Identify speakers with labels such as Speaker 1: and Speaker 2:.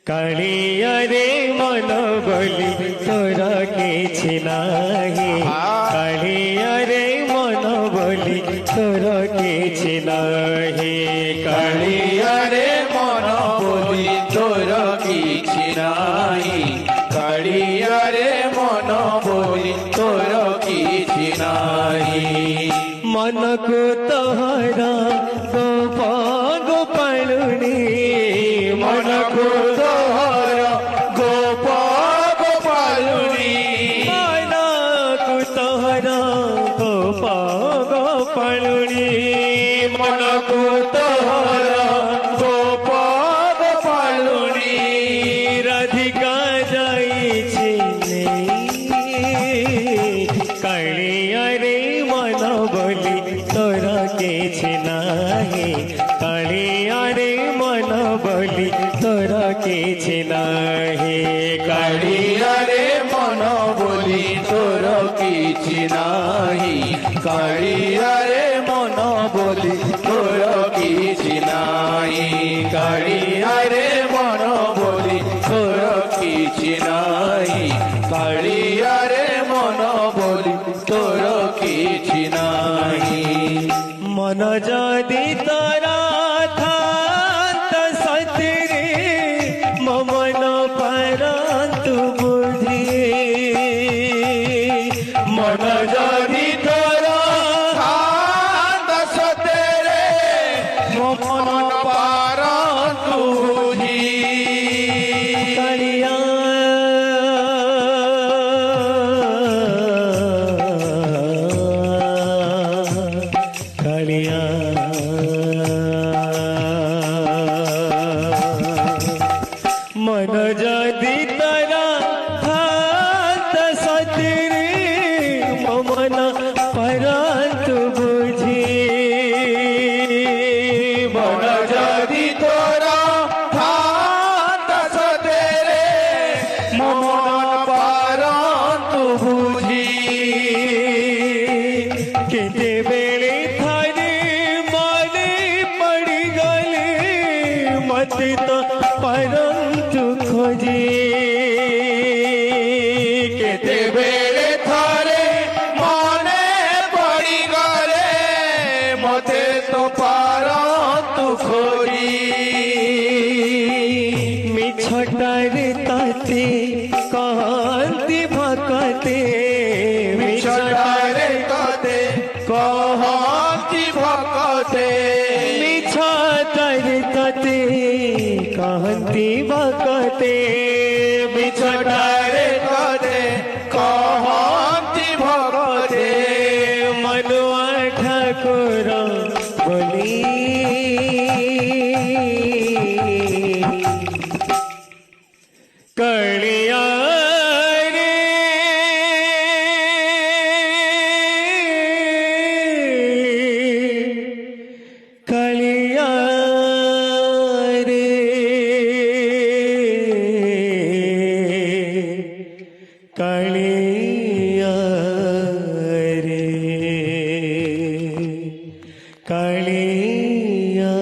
Speaker 1: कालिया रे मन बोली तोरा किछि नाही कालिया रे मन बोली तोरा किछि नाही
Speaker 2: कालिया रे मन बोली तोरा किछि नाही कालिया रे मन बोली तोरा किछि नाही
Speaker 1: मन को तोहरा गोपालुनी
Speaker 2: मन को तोहरा गोपालुनी
Speaker 1: मन को तोहरा गोपालुनी
Speaker 2: मन को तोहरा गोपालुनी
Speaker 1: राधिका जाइछि कालिया रे मन बोली तोरा किछि नाही कालिया रे मन बोली तोरा किछि नाही
Speaker 2: कालिया रे मन बोली तोरा किछि नाही कालिया रे मन बोली तोरा किछि नाही कालिया रे मन बोली तोरा किछि नाही कालिया रे मन बोली तोरा किछि नाही
Speaker 1: मन जदि तोरा थात सतरे ममन परन्तु बुद्धि
Speaker 2: मन जदि तोरा थात सतरे ममन परन्तु बुद्धि
Speaker 1: कालिया कालिया मन जदि तोरा थात सतरे ममन परन्तु बुझि
Speaker 2: मन जदि तोरा थात सतरे ममन परन्तु बुझि
Speaker 1: केते बेले थारे माने पड़ी गले मत तो परन्तु खोजे
Speaker 2: केते बेले थारे मने पड़ी गले मते तो परन्तु खोजी
Speaker 1: मिछटारे ताते कहन्ति भकते
Speaker 2: मिछटारे कते कहन्ति भकते
Speaker 1: मिछटारे ताते कहन्ति भकते
Speaker 2: मिछटारे कते कहन्ति भकते
Speaker 1: मनुआ ठाकुर बोली कालिया रे कालिया रे कालिया रे कालिया